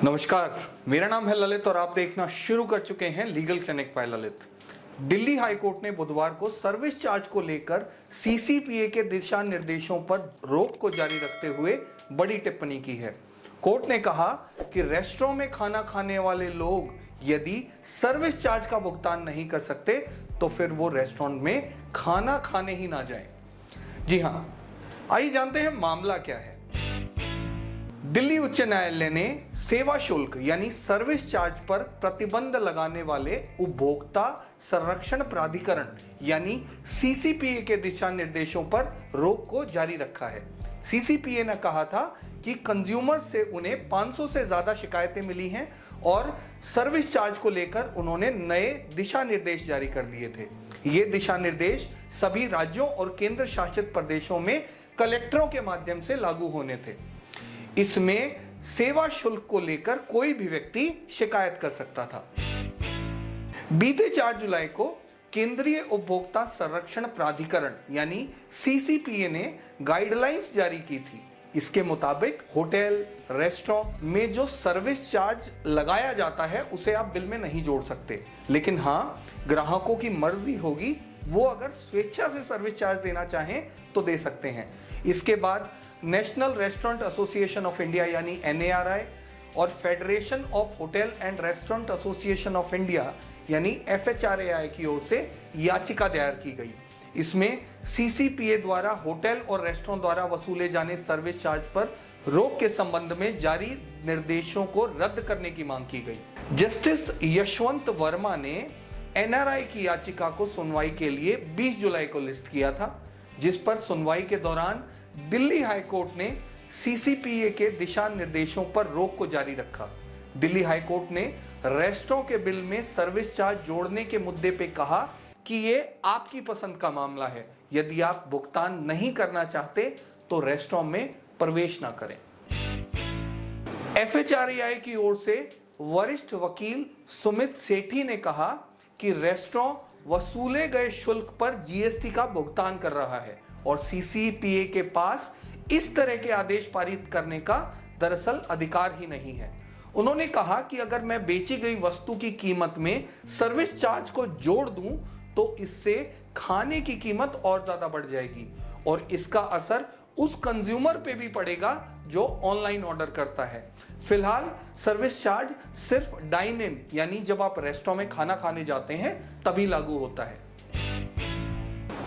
नमस्कार, मेरा नाम है ललित और आप देखना शुरू कर चुके हैं legal clinic by Lalit. Delhi high court ने बुधवार को सर्विस चार्ज को लेकर सीसीपीए के दिशा निर्देशों पर रोक को जारी रखते हुए बड़ी टिप्पणी की है। कोर्ट ने कहा कि रेस्टोरेंट में खाना खाने वाले लोग यदि सर्विस चार्ज का भुगतान नहीं कर सकते तो फिर वो रेस्टोरेंट में खाना खाने ही ना जाएं। जी हां, आइए जानते हैं मामला क्या है। दिल्ली उच्च न्यायालय ने सेवा शुल्क यानी सर्विस चार्ज पर प्रतिबंध लगाने वाले उपभोक्ता संरक्षण प्राधिकरण यानी सीसीपीए के दिशा निर्देशों पर रोक को जारी रखा है। सीसीपीए ने कहा था कि कंज्यूमर से उन्हें 500 से ज्यादा शिकायतें मिली हैं और सर्विस चार्ज को लेकर उन्होंने नए दिशा निर्देश जारी कर दिए थे। ये दिशा निर्देश सभी राज्यों और केंद्र शासित प्रदेशों में कलेक्टरों के माध्यम से लागू होने थे। इसमें सेवा शुल्क को लेकर कोई भी व्यक्ति शिकायत कर सकता था। बीते 4 जुलाई को केंद्रीय उपभोक्ता संरक्षण प्राधिकरण यानी सीसीपीए ने गाइडलाइंस जारी की थी। इसके मुताबिक होटल, रेस्टोरेंट में जो सर्विस चार्ज लगाया जाता है उसे आप बिल में नहीं जोड़ सकते, लेकिन हाँ, ग्राहकों की मर्जी होगी, वो अगर स्वेच्छा से सर्विस चार्ज देना चाहें तो दे सकते हैं। इसके बाद national restaurant association of India यानी NARI और federation of hotel and restaurant association of India यानी FHRAI की ओर से याचिका दायर की गई। इसमें सीसीपीए द्वारा होटल और रेस्टोरेंट द्वारा वसूले जाने सर्विस चार्ज पर रोक के संबंध में जारी निर्देशों को रद्द करने की मांग की गई। जस्टिस यशवंत वर्मा ने NRI की याचिका को सुनवाई के लिए 20 जुलाई को लिस्ट किया था, जिस पर सुनवाई के दौरान दिल्ली हाई कोर्ट ने सीसीपीए के दिशा निर्देशों पर रोक को जारी रखा। दिल्ली हाई कोर्ट ने रेस्टोरेंट के बिल में सर्विस चार्ज जोड़ने के मुद्दे पे कहा कि ये आपकी पसंद का मामला है, यदि आप भुगतान नहीं करना चाहते तो रेस्टोरेंट में प्रवेश ना करें। FHRAI की ओर से वरिष्ठ वकील सुमित सेठी ने कहा कि रेस्टोरेंट वसूले गए शुल्क पर जीएसटी का भुगतान कर रहा है और सीसीपीए के पास इस तरह के आदेश पारित करने का दरअसल अधिकार ही नहीं है। उन्होंने कहा कि अगर मैं बेची गई वस्तु की कीमत में सर्विस चार्ज को जोड़ दूं तो इससे खाने की कीमत और ज्यादा बढ़ जाएगी और इसका असर उस कंज्यूमर पे भी पड़ेगा जो ऑनलाइन ऑर्डर करता है। फिलहाल सर्विस चार्ज सिर्फ डाइन इन यानी जब आप रेस्टोरेंट में खाना खाने जाते हैं तभी लागू होता है।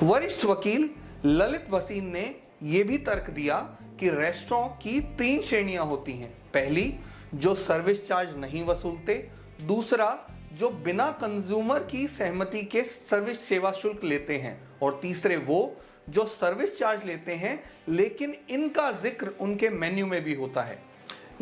वरिष्ठ वकील ललित वसीन ने यह भी तर्क दिया कि रेस्टोरेंट की 3 श्रेणियां होती हैं। पहली, जो सर्विस चार्ज नहीं वसूलते, दूसरा, जो बिना कंज्यूमर की सहमति के सर्विस सेवा शुल्क लेते हैं, और तीसरे वो जो सर्विस चार्ज लेते हैं लेकिन इनका जिक्र उनके मेन्यू में भी होता है।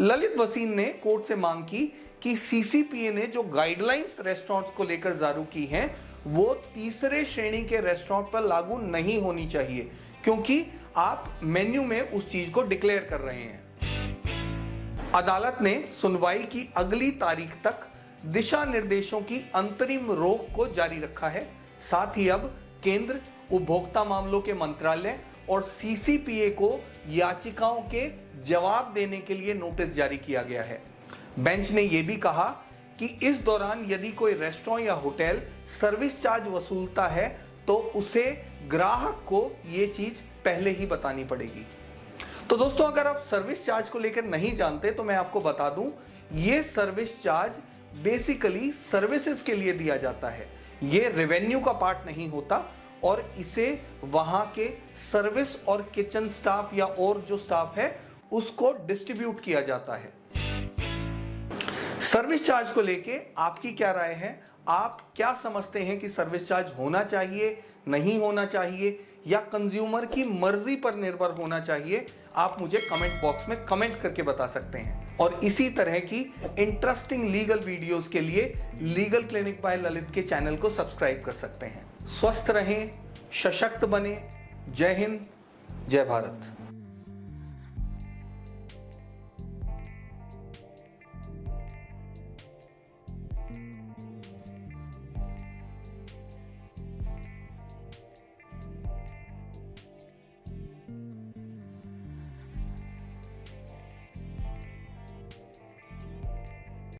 ललित वसीन ने कोर्ट से मांग की कि सीसीपीए ने जो गाइडलाइंस रेस्टोरेंट्स को लेकर जारी की हैं वो तीसरे श्रेणी के रेस्टोरेंट पर लागू नहीं होनी चाहिए, क्योंकि आप मेन्यू में उस चीज को डिक्लेयर कर रहे हैं। अदालत ने सुनवाई की अगली तारीख तक दिशा निर्देशों की अंतरिम रोक को जारी रखा है। साथ ही अब केंद्र, उपभोक्ता मामलों के मंत्रालय और सीसीपीए को याचिकाओं के जवाब देने के लिए नोटिस जारी किया गया है। बेंच ने यह भी कहा कि इस दौरान यदि कोई रेस्टोरेंट या होटल सर्विस चार्ज वसूलता है तो उसे ग्राहक को यह चीज पहले ही बतानी पड़ेगी। तो दोस्तों, अगर आप सर्विस चार्ज को लेकर नहीं जानते तो मैं आपको बता दूं, यह सर्विस चार्ज बेसिकली सर्विसेज के लिए दिया जाता है। यह रेवेन्यू का पार्ट नहीं होता और इसे वहां के सर्विस और किचन स्टाफ या और जो स्टाफ है उसको डिस्ट्रीब्यूट किया जाता है। सर्विस चार्ज को लेके आपकी क्या राय है? आप क्या समझते हैं कि सर्विस चार्ज होना चाहिए, नहीं होना चाहिए, या कंज्यूमर की मर्जी पर निर्भर होना चाहिए? आप मुझे कमेंट बॉक्स में कमेंट करके बता सकते हैं। और इसी तरह की इंटरेस्टिंग लीगल वीडियोस के लिए लीगल क्लिनिक बाय ललित के चैनल को सब्सक्राइब कर सकते हैं। स्वस्थ रहें, सशक्त बने। जय हिंद, जय भारत।